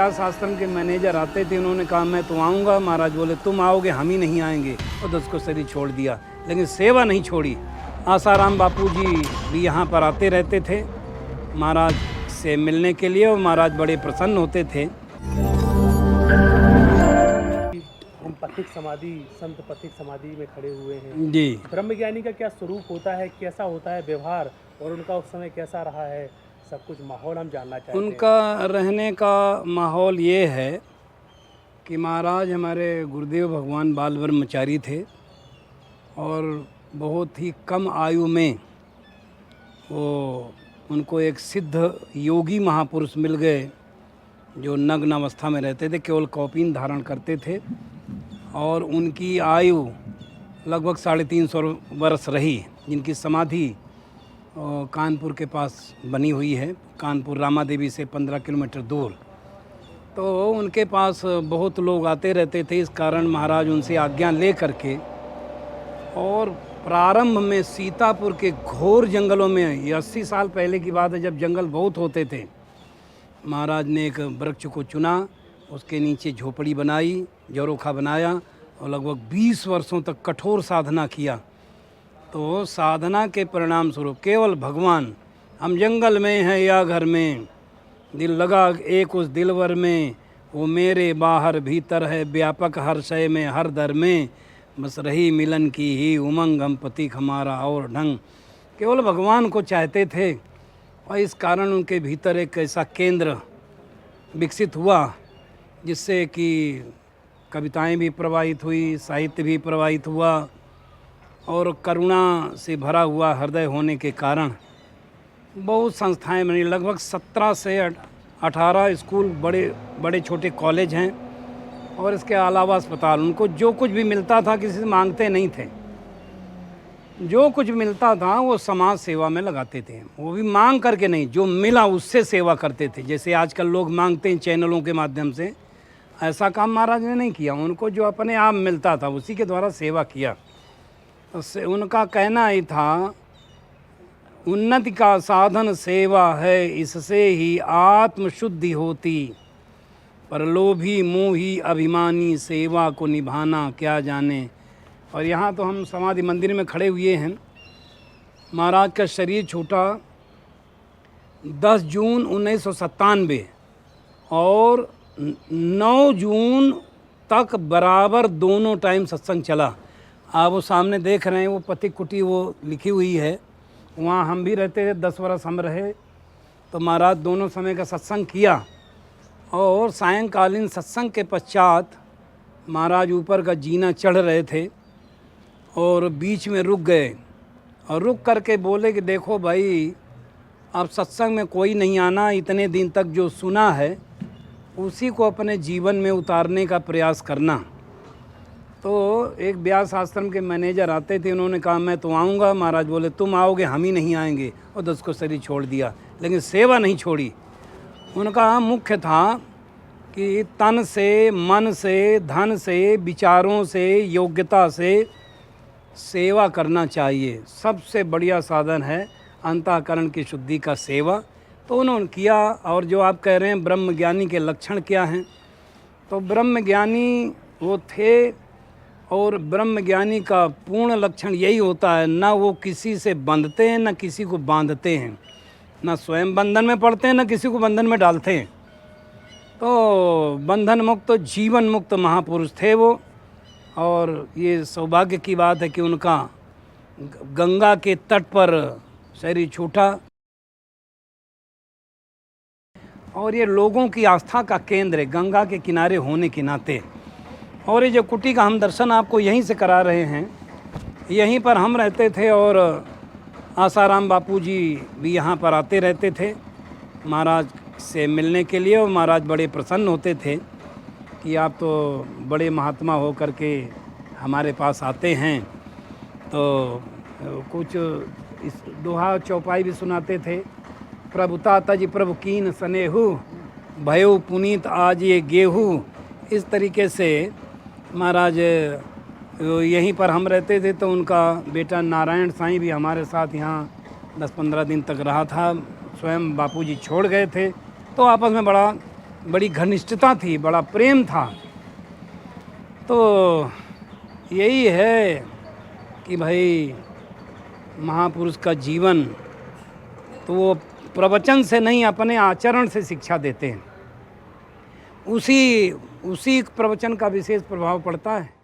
ब्यास आश्रम के मैनेजर आते थे, उन्होंने कहा मैं तो आऊँगा। महाराज बोले तुम आओगे, हम ही नहीं आएंगे, और 10 को शरीर छोड़ दिया, लेकिन सेवा नहीं छोड़ी। आसाराम बापू जी भी यहाँ पर आते रहते थे महाराज से मिलने के लिए, और महाराज बड़े प्रसन्न होते थे। हम पथिक समाधि, संत पथिक समाधि में खड़े हुए हैं जी। ब्रह्मज्ञानी का क्या स्वरूप होता है, कैसा होता है व्यवहार, और उनका उस समय कैसा रहा है, सब कुछ माहौल हम जानना चाहते हैं। उनका रहने का माहौल ये है कि महाराज हमारे गुरुदेव भगवान बाल ब्रह्मचारी थे, और बहुत ही कम आयु में वो उनको एक सिद्ध योगी महापुरुष मिल गए जो नग्न अवस्था में रहते थे, केवल कौपीन धारण करते थे, और उनकी आयु लगभग 350 वर्ष रही, जिनकी समाधि कानपुर के पास बनी हुई है, कानपुर रामा देवी से 15 किलोमीटर दूर। तो उनके पास बहुत लोग आते रहते थे, इस कारण महाराज उनसे आज्ञा ले करके, और प्रारंभ में सीतापुर के घोर जंगलों में, ये 80 साल पहले की बात है जब जंगल बहुत होते थे, महाराज ने एक वृक्ष को चुना, उसके नीचे झोपड़ी बनाई, झरोखा बनाया, और लगभग 20 वर्षों तक कठोर साधना किया। तो साधना के परिणाम स्वरूप केवल भगवान, हम जंगल में हैं या घर में, दिल लगा एक उस दिलवर में, वो मेरे बाहर भीतर है, व्यापक हर शय में हर दर में, बस रही मिलन की ही उमंग, हम पथिक हमारा और ढंग। केवल भगवान को चाहते थे, और इस कारण उनके भीतर एक ऐसा केंद्र विकसित हुआ जिससे कि कविताएं भी प्रवाहित हुई, साहित्य भी प्रवाहित हुआ, और करुणा से भरा हुआ हृदय होने के कारण बहुत संस्थाएं बनी। लगभग 17 से 18 स्कूल, बड़े बड़े छोटे कॉलेज हैं, और इसके अलावा अस्पताल। उनको जो कुछ भी मिलता था किसी से मांगते नहीं थे, जो कुछ मिलता था वो समाज सेवा में लगाते थे, वो भी मांग करके नहीं, जो मिला उससे सेवा करते थे। जैसे आजकल लोग मांगते हैं चैनलों के माध्यम से, ऐसा काम महाराज ने नहीं किया। उनको जो अपने आप मिलता था उसी के द्वारा सेवा किया। उससे उनका कहना ही था, उन्नति का साधन सेवा है, इससे ही आत्मशुद्धि होती, पर लोभी मोही अभिमानी सेवा को निभाना क्या जाने। और यहाँ तो हम समाधि मंदिर में खड़े हुए हैं। महाराज का शरीर छूटा 10 जून 1997, और 9 जून तक बराबर दोनों टाइम सत्संग चला। आप वो सामने देख रहे हैं, वो पथिक कुटी वो लिखी हुई है, वहाँ हम भी रहते थे, 10 वर्ष हम रहे। तो महाराज दोनों समय का सत्संग किया, और सायंकालीन सत्संग के पश्चात महाराज ऊपर का जीना चढ़ रहे थे, और बीच में रुक गए, और रुक करके बोले कि देखो भाई, अब सत्संग में कोई नहीं आना, इतने दिन तक जो सुना है उसी को अपने जीवन में उतारने का प्रयास करना। तो एक ब्यास आश्रम के मैनेजर आते थे, उन्होंने कहा मैं तो आऊँगा। महाराज बोले तुम आओगे, हम ही नहीं आएंगे, और 10 को शरीर छोड़ दिया, लेकिन सेवा नहीं छोड़ी। उनका मुख्य था कि तन से, मन से, धन से, विचारों से, योग्यता से सेवा करना चाहिए। सबसे बढ़िया साधन है अंतःकरण की शुद्धि का सेवा। तो उन्होंने किया। और जो आप कह रहे हैं ब्रह्मज्ञानी के लक्षण क्या हैं, तो ब्रह्मज्ञानी वो थे, और ब्रह्मज्ञानी का पूर्ण लक्षण यही होता है, ना वो किसी से बंधते हैं, ना किसी को बांधते हैं, ना स्वयं बंधन में पड़ते हैं, ना किसी को बंधन में डालते हैं। तो बंधन मुक्त, जीवन मुक्त महापुरुष थे वो। और ये सौभाग्य की बात है कि उनका गंगा के तट पर शरीर छूटा, और ये लोगों की आस्था का केंद्र है, गंगा के किनारे होने के नाते। और ये जो कुटी का हम दर्शन आपको यहीं से करा रहे हैं, यहीं पर हम रहते थे, और आसाराम बापू जी भी यहाँ पर आते रहते थे महाराज से मिलने के लिए, और महाराज बड़े प्रसन्न होते थे कि आप तो बड़े महात्मा हो करके हमारे पास आते हैं। तो कुछ इस दोहा चौपाई भी सुनाते थे, प्रभुता तज प्रभु कीन स्नेहु, भयो पुनीत आज ये गेहूँ। इस तरीके से महाराज यहीं पर हम रहते थे। तो उनका बेटा नारायण साईं भी हमारे साथ यहाँ 10-15 दिन तक रहा था। स्वयं बापूजी छोड़ गए थे, तो आपस में बड़ा बड़ी घनिष्ठता थी, बड़ा प्रेम था। तो यही है कि भाई महापुरुष का जीवन तो वो प्रवचन से नहीं, अपने आचरण से शिक्षा देते हैं। उसी प्रवचन का विशेष प्रभाव पड़ता है।